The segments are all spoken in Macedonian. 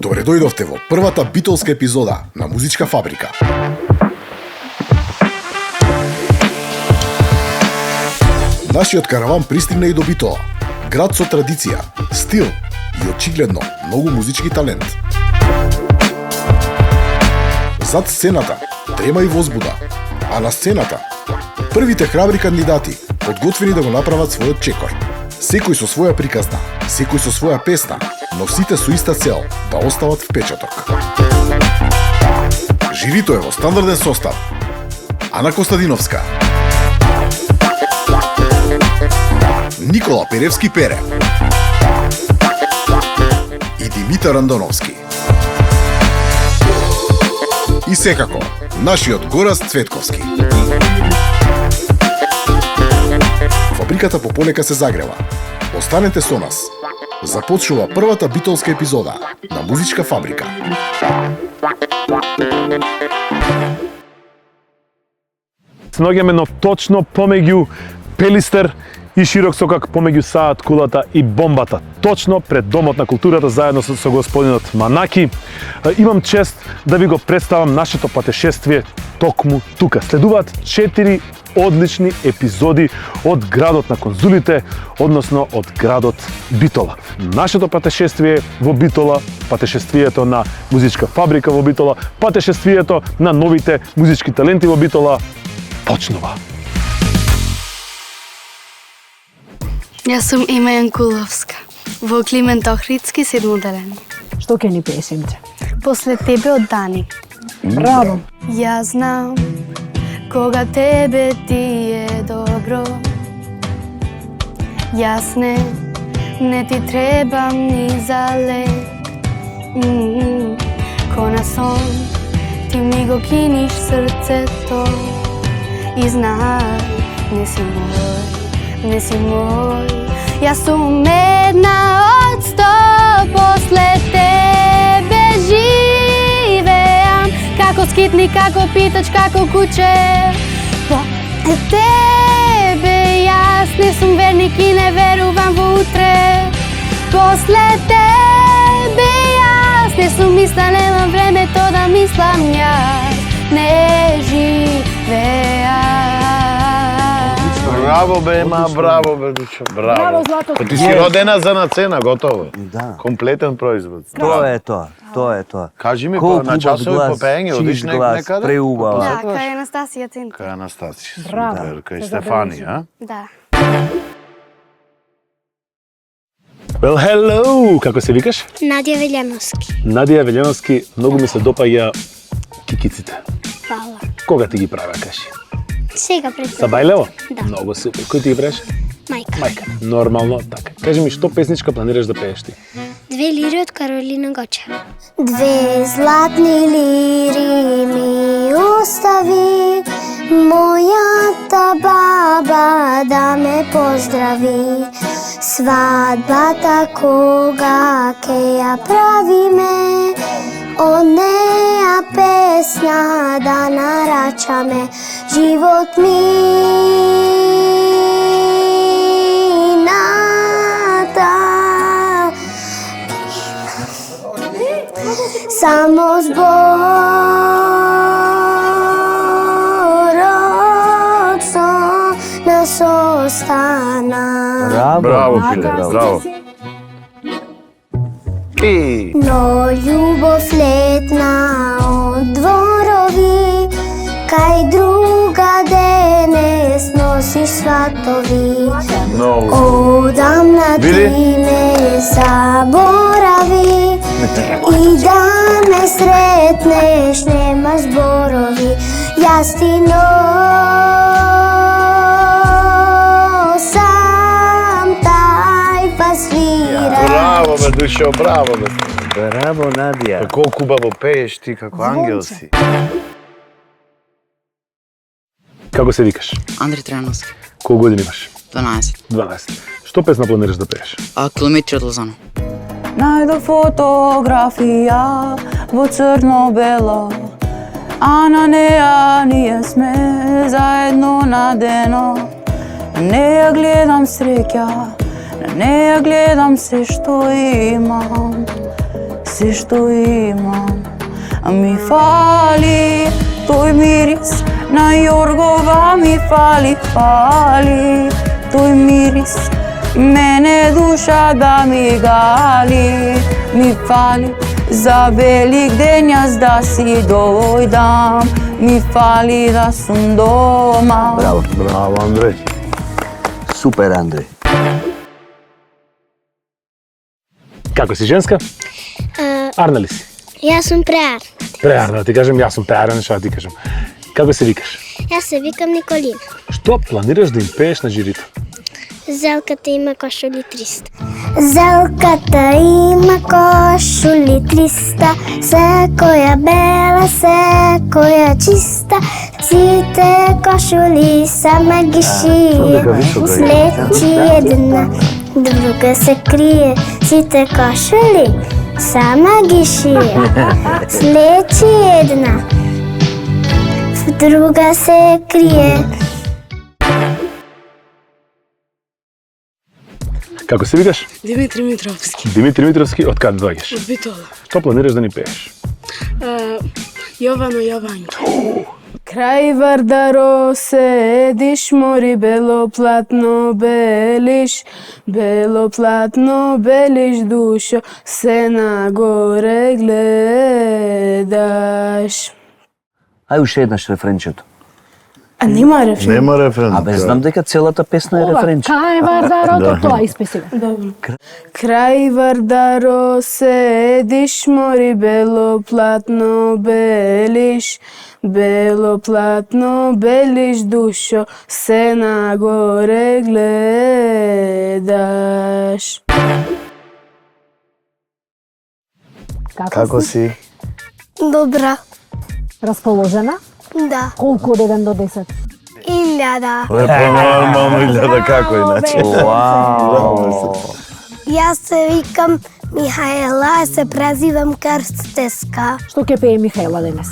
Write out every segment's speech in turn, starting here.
Добре дојдовте во првата битолска епизода на Музичка фабрика. Нашиот караван пристигна и до Битола, град со традиција, стил и очигледно многу музички талент. Зад сцената трема и возбуда, а на сцената првите храбри кандидати, подготвени да го направат својот чекор. Секој со своја приказна, секој со своја песна, но сите со иста цел да остават впечаток. Жирито е во стандарден состав: Ана Костадиновска, Никола Перевски-Пере и Димитар Андоновски. И секако, нашиот Гораст Цветковски. Фабриката пополека се загрева. Останете со нас. Започнува првата битолска епизода на Музичка фабрика. Се наоѓаме но точно помеѓу Пелистер и Широк сокак, помеѓу Саат, Кулата и Бомбата. Точно пред Домот на културата, заедно со господинот Манаки. Имам чест да ви го представам нашето патешествие токму тука. Следуваат 4 одлични епизоди од градот на конзулите, односно од градот Битола. Нашето патешествие во Битола, патешествието на Музичка фабрика во Битола, патешествието на новите музички таленти во Битола почнува. Јас сум Ема Јанкуловска, во Климент Охридски, 7 делен. Што ќе ни песимте? После тебе од Дани. Браво! Јас знам кога тебе ти е добро. Јас не ти требам ни за лек. Ко на сон ти ми го киниш срцето. И знај, не си мој. Јас сум една од 100, после тебе живеам. Како скитник, како питач, како куче. По тебе јас не сум верник и не верувам во утре. После тебе јас не сум мисла, немам времето да мислам јас. Не живеам. Браво бе, ма, браво бе, Дучо, браво. Браво, Злато. Ти си родена за нацена, готово. Да. Комплетен производ. Тоа е тоа. Кажи ми, Колку на часови глас, по пење, одиш чист глас, некаде? преубава. Да, кај Анастасија Центар. Кај Анастасија, Браво. супер, кај Се Стефани, а? Да. Well, hello! Како се викаш? Надја Велјановски. Надија Велјановски, многу ми се допаѓа кикиците. Фала. Кога ти ги правя, кажи? Сега пред Са Бајлево? Да. Многу супер. Кој ти ги правиш? мајка. Мајка. Нормално, така. Кажи ми, што песничка планираш да пееш ти? 2 лири од Каролина Гоча. 2 златни лири ми остави, мојата баба да ме поздрави. Свадбата кога ке ја правиме, од неа песна да нарачаме. Живот мината, само зборот со нас остана. Браво, Пиле, браво. И Но љубов летна од дворови, кај друга денес носиш сватови. Одамна ти ме заборави и да ме сретнеш немаш зборови. Јас ти носам тај пасвира. браво бе, Душо, браво бе. Браво, Надија. Колку убаво пееш ти, како ангел си. Како се викаш? Андри Трајановски, Колку години имаш? 12. 12. Што песна планираш да пееш? Километри од Лозано. Најдов фотографија во црно-бело, а на неа ние сме заедно на дено. На неа гледам среќа, на неа гледам се што имам. се што имам. Ми фали тој мирис на јоргова, ми фали тој мирис, мене душа да ми гали. Ми фали за велик ден јас да си дојдам, ми фали да сум дома. Браво. Браво, Андреј. Супер, Андреј. Како си женска? Арна ли си? Јас сум преар. Преарна, да ти кажем, јас сум преарен, што да ти кажем. Како се викаш? Јас се викам Николина. Што планираш да им пееш на жирито? Зелката има кошули 300. Зелката има кошули 300, секоја бела, секоја чиста. Сите кошули сама ги шие, слечи една, друга се крие. Сите кошули сама ги шие, слечи една, друга се крие. Како се викаш? Димитри Митровски. Димитри Митровски, од каде доаѓаш? Од Битола. Што планираш да ни пееш? Јовано Јованјо. Крај Вардаро седиш, мори белоплатно белиш, белоплатно белиш, душо се нагоре гледаш. Ај уште еднаш рефренчето. А нема рефрен? Нема рефрен. Абе, знам дека целата песна е рефренче. Кај Вардарото, тоа испеси. Добро. Крај Вардаро седиш, мори белоплатно белиш, белоплатно белиш, душо се нагоре гледаш. Како си? Добра. Расположена? Да. Колку од 1 до 10? 1000. Лепо, нормално, 1000 како иначе. Вау. Јас се викам Михаела, се презивам Крстеска. Што ќе пее Михаела денес?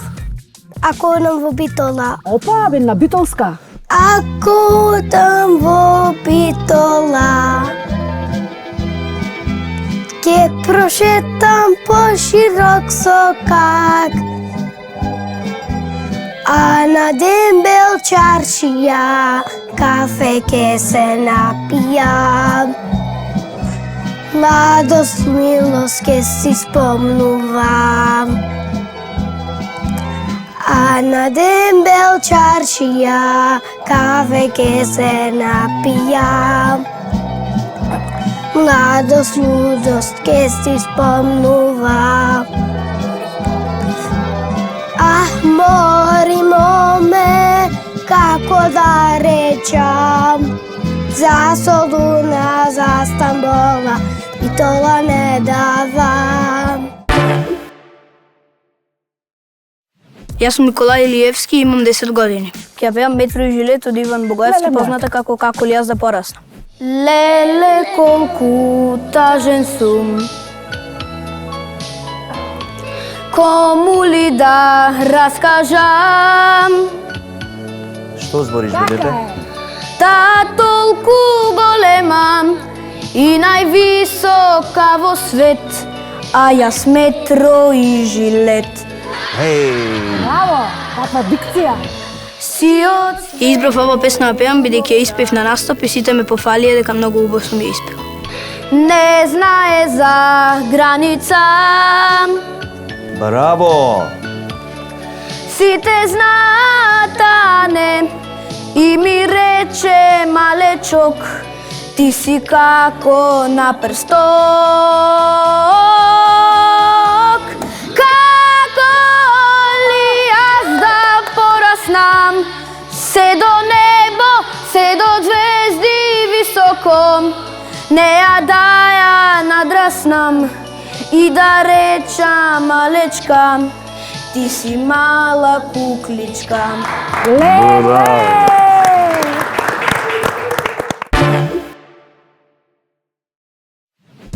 Ако одам во Битола. Опа, бе, на битолска. Ако одам во Битола, ќе прошетам по широк сокак, а на дембел чаршија кафе ке се напијам. Младост и милост ке си спомнувам, а на дембел чаршија кафе ке се напијам. Младост, лудост ке си спомнувам. Мори моме, како да речам, за Солуна, за Стамбола, Битола не давам. Јас сум Николај Илиевски и имам 10 години. Ќе пеам Метро и жилет од Иван Богоевски, позната како ли јас да порасна. Леле, колку тажен сум, кому ли да раскажам? Што збориш, дете? Та толку голема и највисока во свет, а јас Метро и жилет. Браво, каква дикција. Ја избрав ова песна да пеам бидејќи ја испев на настап и сите ме пофалија дека многу убаво сум ја испев. Не знае за граница, Браво! сите знаат, а не, и ми рече малечок, ти си како на прсток. Како ли јас да пораснам, се до небо, се до звезди високо, не ја да ја надраснам и да речам малечка, ти си мала кукличка.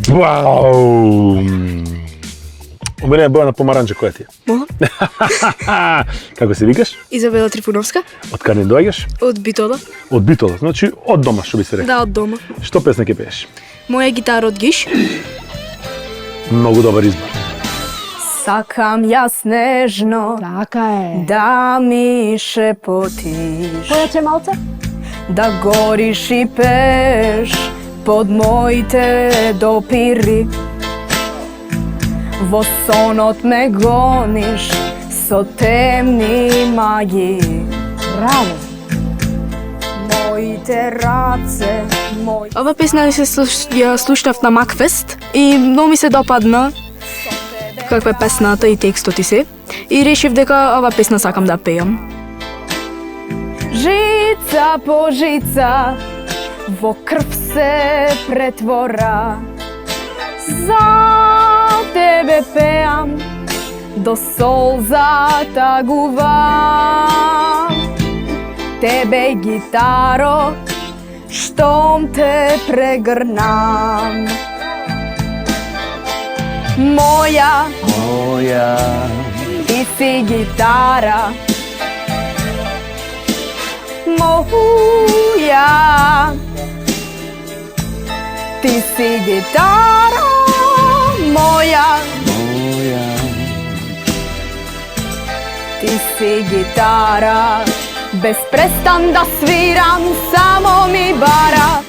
Вау! У мене е боја на помаранче, која ти е? Мога? Како се викаш? Изабела Трифуновска, Од каде доаѓаш? од Битола. Од Битола, значи од дома, што би се рекол. Да, од дома. Што песна ќе пееш? Моја гитара од Гиш. Многу добар избор. Сакам јас нежно Така е. да ми шепотиш, Појаче малце? да гориш и пееш под моите допири. Во сонот ме гониш со темни магии. Браво. Моите раце, Ова песна ја слушнав на Макфест и многу ми се допадна каква е песната и текстот и се. И решив дека ова песна сакам да пеам. Жица по жица во крв се претвора. За тебе пеам до солза тагувам. Тебе гитаро, штом те прегрнам. Моја, ти си гитара. Моја, ти си гитара. Моја, ти си гитара. Без престан да свирам, само ми бара.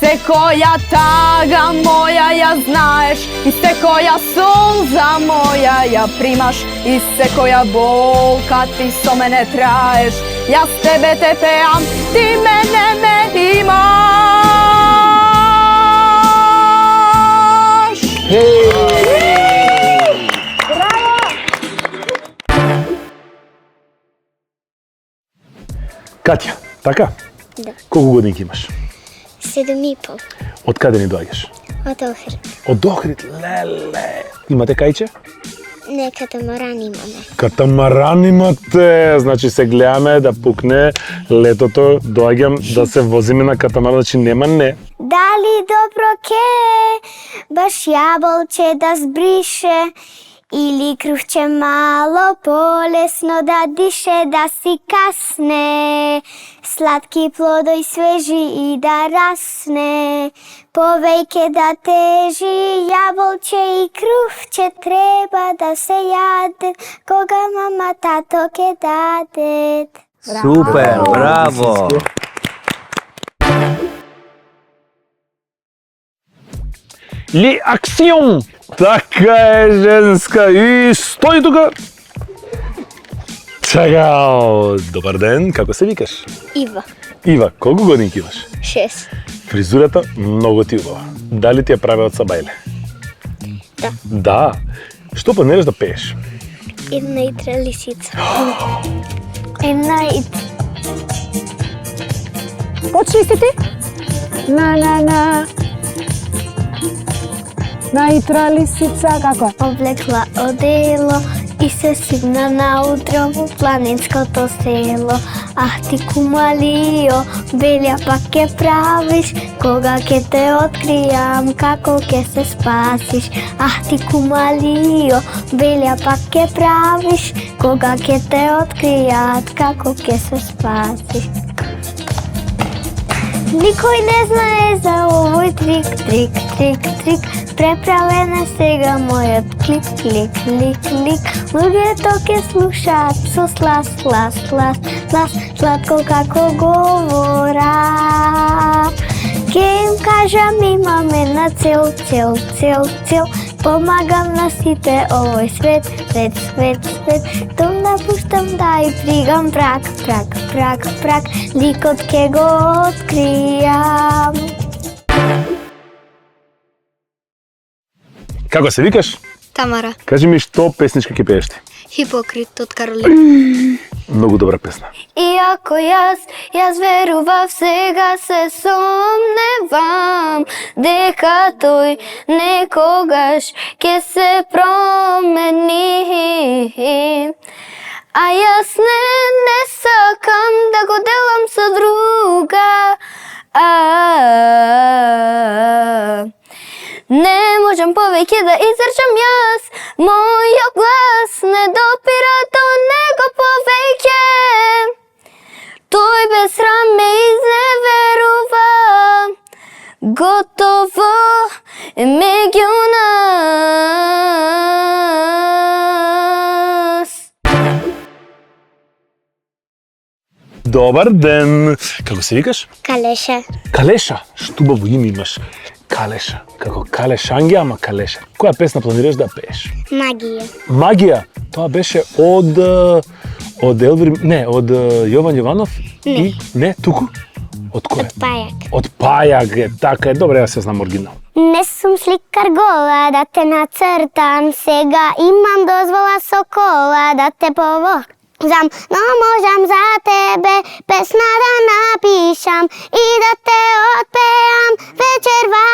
Секоја тага моја ја знаеш и секоја солза моја ја примаш и секоја болка ти со мене траеш. Јас тебе те пеам, ти мене ме имаш. Катја, така? Да. Колку годинки имаш? 7,5. Од каде ни доаѓаш? Од Охрид. Од Охрид, леле. Имате кајче? Не, катамаран имаме. Катамаран имате, значи се гледаме да пукне летото, доаѓам да се возиме на катамаран, значи нема не. Дали добро ке, баш јаболче да збрише, или крувче мало полесно да дише, да си касне, сладки плодој свежи и да расне, повеќе да тежи, јаболче и крувче треба да се јаде, кога мама тато ке дадет. Супер, браво! Ли акцион! Така е, женска, и стои тука! Чагао! Добар ден, како се викаш? Ива, Ива, колку годинки имаш? 6. Фризурата многу ти убава. Дали ти ја прави од Сабајле? Да. Да. Што планираш да пееш? Една итра лисица. Една итра. Почни си ти? На итра лисица, како? Облекла одело и се сигна наутро во планинското село. Ах ти кумалио, белја пак ке правиш, кога ке те откријам, како ке се спасиш. Ах ти кумалио, белја пак ке правиш, кога ке те откријат, како ке се спасиш. Никој не знае за овој трик, трик, трик, трик. Преправен е сега мојот клик, клик, клик, клик. Луѓето ке слушаат со слас, слас, слас, слас, сладко како говора. Ке им кажам имаме на цел, цел, цел, цел. Помагам на сите овој свет, свет, свет, свет. Том да пуштам да и пригам прак, прак, прак, прак. Ликот ке го откријам. Како се викаш? Тамара. Кажи ми што песничка ќе пееш ти? Хипокрит од Каролина. Многу добра песна. Иако јас верував, сега се сомневам дека тој некогаш ке се промени. А јас не сакам да го делам со друга. Не можам повеќе да изречам јас, мојот глас не допира до него повеќе. Тој без срам ме изневерува, готово е меѓу нас. Добар ден. Како се викаш? Калеша. Калеша. Штубаво име имаш. Калеша. Како Калешанѓа, ама Калеша. Која песна планираш да пееш? Магија. Магија. Тоа беше од Елвир, не, од Јован Јованов? Не. Не, туку? Од кој? Пајак. Од Пајак, така е. Добре, јас ја знам оригинал. Не сум сликар гола да те нацртам, сега имам дозвола со кола да те повозам, но можам за тебе песна да напишам и да те отпеам вечерва.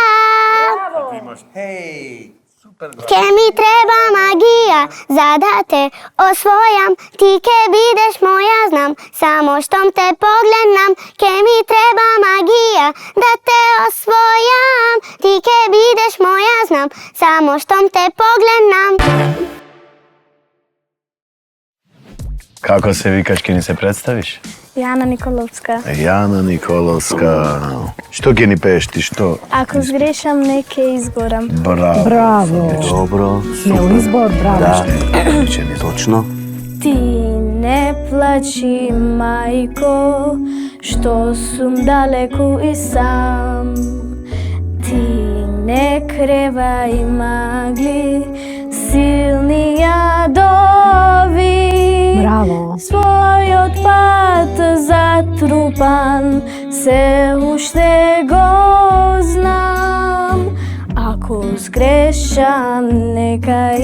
Ке ми треба магија за да те освојам, ти ке бидеш моја, знам, само штом те погледнам. Ке ми треба магија да те освојам, ти ке бидеш моја, знам, само штом те погледнам. Како се викаш, ке ни се представиш? Јана Николовска. Јана Николовска. Што ке ни пееш ти, што? Ако сгрешам, не ке изгорам. Браво. Браво. Добро. Смел избор, браво. Да, точно. Ти не плачи, мајко, што сум далеку и сам. Ти не кревај магли, силни јадови. Браво. Својот пат затрупан, се уште го знам. Ако сгрешам, нека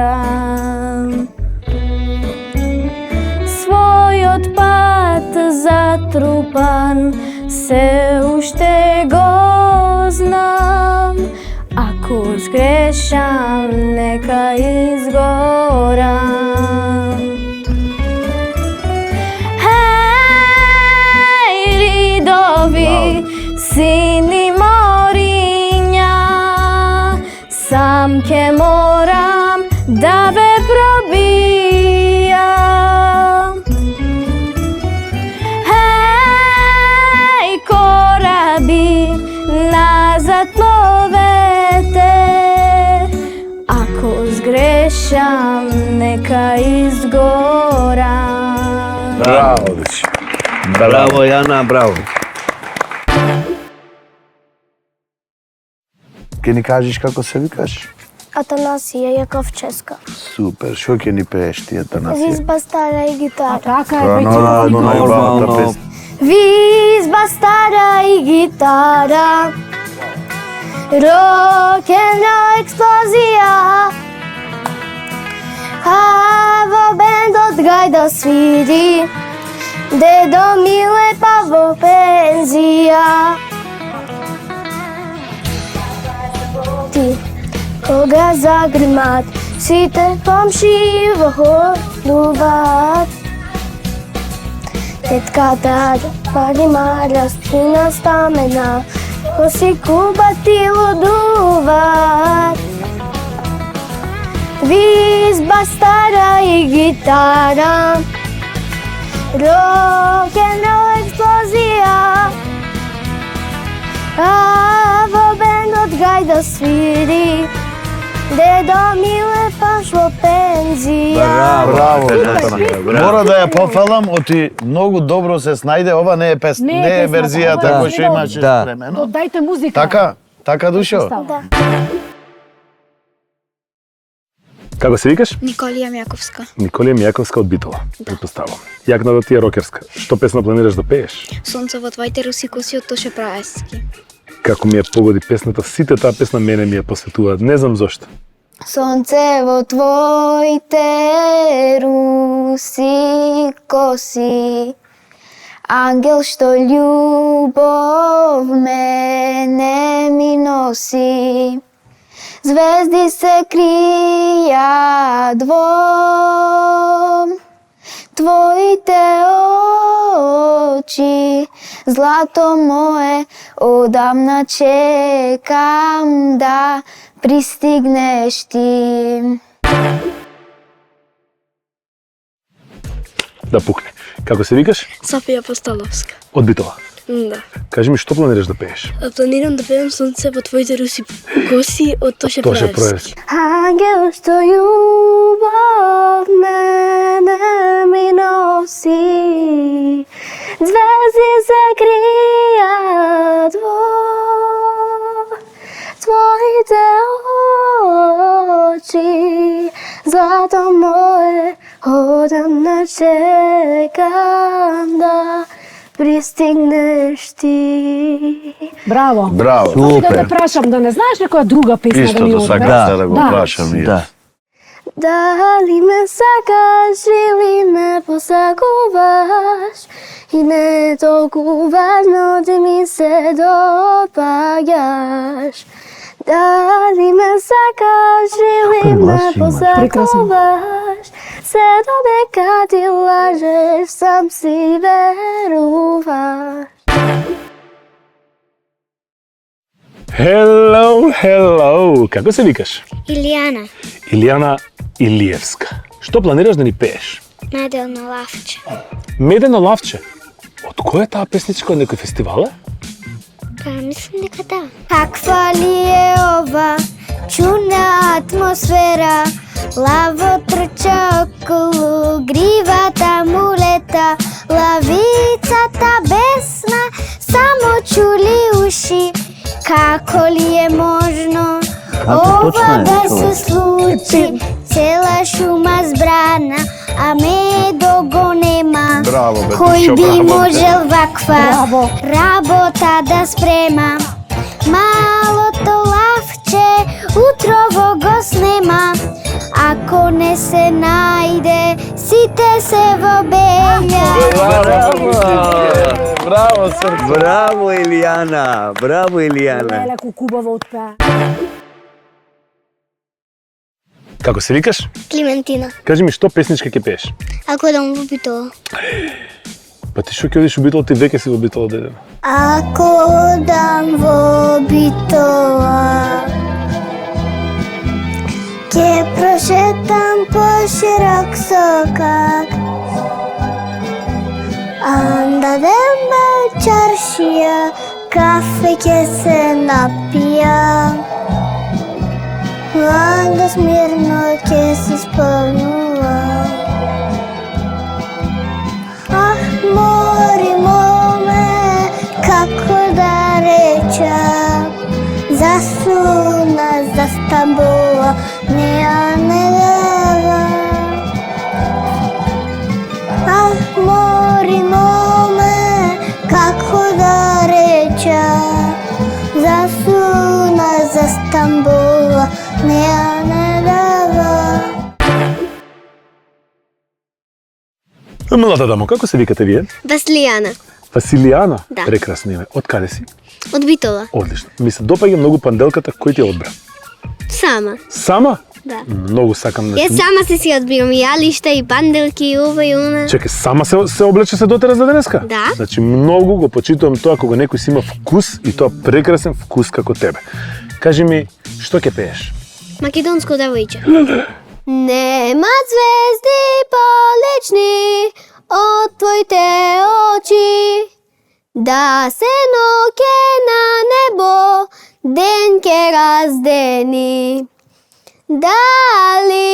изгорам. Својот пат затрупан, се уште го знам. Ако сгрешам, нека изгорам. Хеј, ридови, сини мориња, сам ке морам да ве пробијам. Хеј, кораби, назад пловете, ако сгрешам, нека изгорам. Браво, дече. Браво, Јана, браво. Ке ни кажеш како се викаш? Атанасија Јаковческа. Супер, што ке ни пееш ти, Атанасија? Визба стара и гитара. Така е, Нормално, најубавата Нормално. песна. Визба стара и гитара, рок-н-рол експлозија, а во бендот гајда свири, дедо Миле па во пензија. Ти, кога загримат, сите комши во ходуваат. Тетката парима растина стамена, коси кубати лудуваат. Визба стара и гитара, рок-н-рол експлозија, а во бендот гајда свири, дедо Миле паш во пензија. Браво, мора да ја пофалам, оти многу добро се снајде, ова не е песна, Не е не е песната, верзијата ова е која што недоволно. имаше Да. времено. Дајте музика. Така душо? Да. Како се викаш? Николија Мјаковска. Николија Мјаковска од Битола, претпоставам. Јакната ти е рокерска. Што песна планираш да пееш? Сонце во твоите руси коси од Тоше Праевски. Како ми ја погоди песната, сите таа песна мене ми ја посветуваат. Не знам зошто. Сонце во твоите руси коси, ангел што љубов мене ми носи. Звезди се кријат во твоите очи, злато мое, одамна чекам да пристигнеш ти. Да пукне. Како се викаш? Софија Апостоловска. Од Битола. Да. Кажи ми што планираш да пееш? Планирам да пеем Сонце во твоите руси коси од Тоше Тоше Праевски. Праевски. Ангел што љубов мене ми носи. си, звезди се кријат во твоите очи, злато мое, одамна чекам да пристигнеш ти. Браво. Браво. Може да те прашам да не знаеш некоја друга песна да ми Истото отпееш? сакам да го прашам и јас. Дали ме сакаш или ме посакуваш, и не е толку важно ти ми се допаѓаш. Дали ме сакаш или ме посакуваш, се додека ти лажеш, сам си веруваш. Hello, како се викаш? Илијана, Илијана Илиевска. Што планираш да ни пееш? медено лавче. Медено лавче. Од која е таа песничка, од некој фестивал? Па, мислам дека да. Каква ли е ова чудна атмосфера? Лаво трча околу гривата му лета, лавицата бесна, само чули уши. Како ли е можно ова да се случи? Цела шума збрана, а медо го нема. Браво, бе, Кој би браво, можел ваква работа да спрема? Малото лавче утрово го снема. Ако не се најде, сите се во белја. Браво, срце. Браво, Илијана! Браво, Илијана! Леле, кубаво отпеа. Како се викаш? Климентина, Кажи ми, што песничка ќе пееш? ако дам во битола. Па ти што ќе одиш у битол, ти веќе си во битол деден. Ако дам во битола, ќе прошетам по широк сокак. Андадем чаршија, кафе ќе се напија. Анда смирно ќе се спомнува. Ах, мори моме, како да речам, засуна, застамбува, неа не дава. Ах, мори моме, како да речам, засуна, застамбува, неа не дава. Млада дамо, како се викате вие? Василијана, Василијана? Да. Прекрасно име. Од каде си? од Битола. Одлично. Ми се допаѓа многу панделката, кој ти ја одбра? Сама. Сама? Да. Многу сакам да Јас сама си одбирам и јалишта, и панделки, и ова и она. Чекај, сама се облече се дотера за денеска? Да. Значи, многу го почитувам тоа кога некој си има вкус и тоа прекрасен вкус како тебе. Кажи ми, што ќе пееш? Македонско девојче. Нема звезди полечни од твоите очи, да се ноќе на небо ден ке раздени. Дали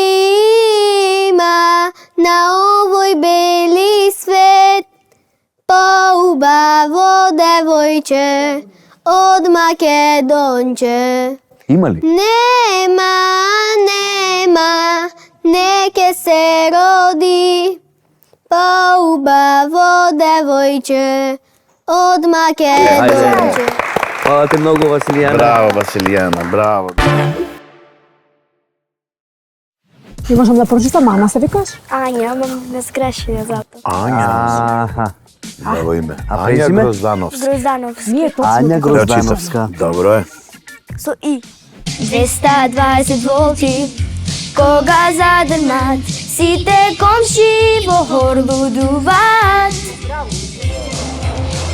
има на овој бели свет поубаво девојче од Македонче? Има ли? Нема, не ке се роди поубаво девојче од Македонче. Хвала ти многу, Василијана. Браво, Василијана, браво. И можам да прочитам, Ана се викаш? Ања, мам не сгреши зато. Аха. Добро име. А Ања презиме? Гроздановска. Гроздановски. Ние точно. Ања така. Гроздановска. Добро е. Со и. 220 волти, кога задрнат, сите комши во хор лудуваат.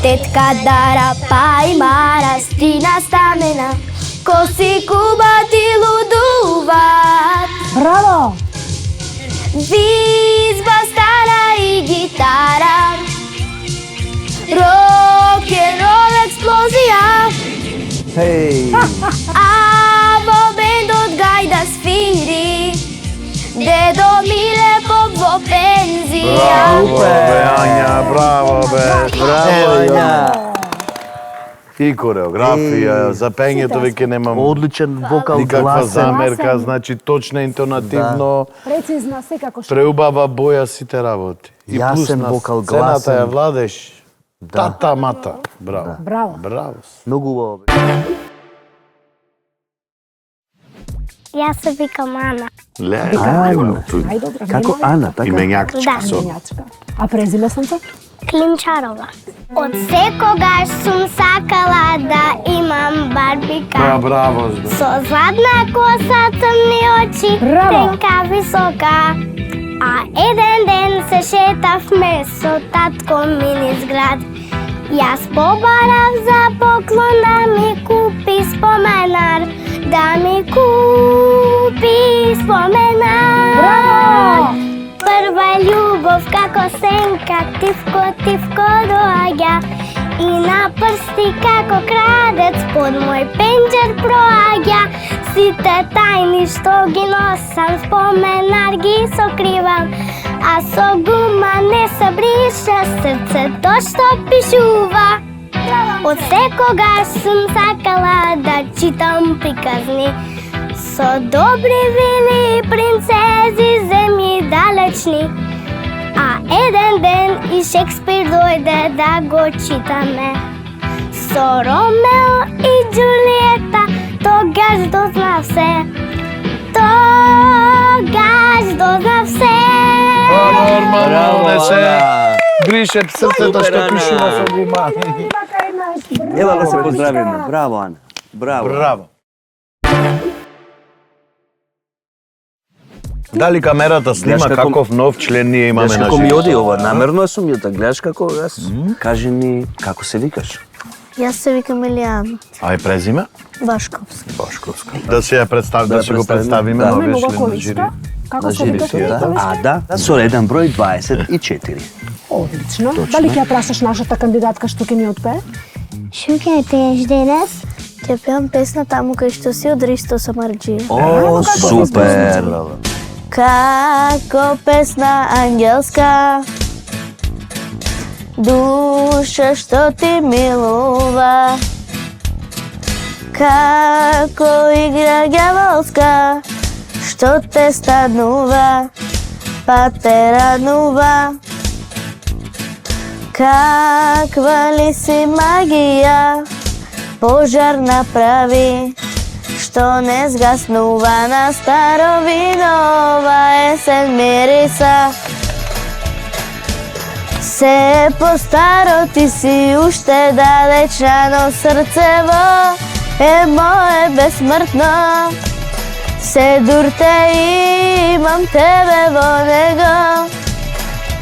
Тетка Дара, па и Мара, стрина стамена, коси кубати лудуваат. Браво! Визба стара и гитара, рок-н-рол експлозија. Хеј! А во бендот гајда свири, дедо Миле Поп во пензија. Браво, бе, Ања, браво, бе. Браво, Ања. И кореографија, за пењето веќе немам Одличен вокал, никаква гласен. замерка, значи точно интонативно, Прецизна, секако што. преубава боја сите работи. И плюс Јасен на вокал, сцената гласен. ја владеш. Тата мата. Браво. Браво. Браво. Многу убаво. Јас се викам Ана. Најдобра. Како Ана, така? Именјакчка. Да. Менјачка. А презиме сум се? Клинчарова. Од секогаш сум сакала да имам барбика. Браво. Со зладна коса, црни очи, Браво. тенка висока. А еден ден се шетавме со татко ми низ град. Јас побарав за поклон да ми купи споменар, да ми купи споменар. Браво! Прва љубов како сенка, тивко доаѓа и на прсти како крадец под мој пенџер проаѓа. Сите тајни што ги носам, споменар ги сокривам, а со гума не се брише срцето што пишува. Од секогаш сум сакала да читам приказни, со добри вили и принцези земји далечни. А еден ден и Шекспир дојде да го читаме. Со Ромео и Џулиета тогаш дознав се. Тогаш дознав се. Нормално не се брише срцето што пишува со гума. Ева да се поздравиме. Браво, Ана. Браво. Браво. Дали камерата снима Гледаш како- каков нов член ние имаме Гледаш на како ми оди живот? ова, намерно сум ја да гледаш како јас. Кажи ни како се викаш? Јас се викам Елијана Ај презиме? Башковска. Башковска. Да се ја представи, да се го представиме. представиме Да. новиот Имаме член на количка. жири. Како На се викаш? жирито, да. Ада, со реден број 24. Одлично. Дали ќе ја прашаш нашата кандидатка што ќе ни отпее? Што ќе ми пееш денес? Ќе пеам песна таму кај што си од Ристо Самарџија. О, супер. Како песна ангелска, душа што ти милува, како игра ѓаволска, што те станува, па те раднува. Каква ли си магија, пожар направи, што не згаснува на старо вино, ова есен мириса. Се по-старо ти си уште далечна, но срцево е мое безсмртно. Се дурте имам тебе во него,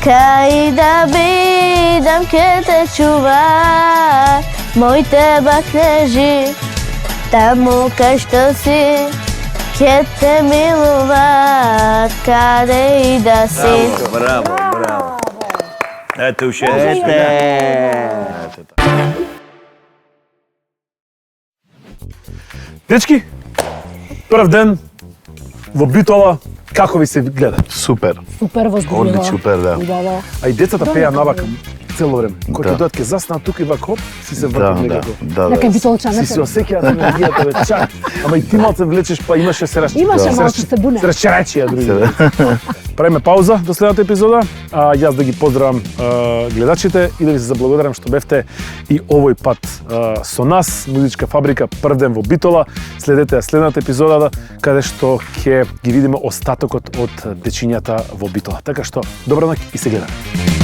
кај да бидам ке те чува, моите бакнежи, таму кај што си, ке те милуваат, каде и да си. Браво, браво. Ете уште Ете. Дечки, прв ден во Битола, како ви се гледа? Супер. Супер возбудливо. Супер, да. Убаво. А и децата пеа навака цело време. Кога ќе Да. дојдат ке заснаа тука и вака хоп, си се Да, вртат да, некако. да. Нека да. битолчаните. Си се осеќаат енергијата ве чак. Ама и ти малце влечеш, па имаше Имаше малку се буне. сречеречија други. Правиме пауза до следната епизода, а јас да ги поздравам гледачите и да ви се заблагодарам што бевте и овој пат со нас, Музичка фабрика, прв ден во Битола. Следете ја следната епизода каде што ќе ги видиме остатокот од дечињата во Битола. Така што добра ноќ и се гледаме.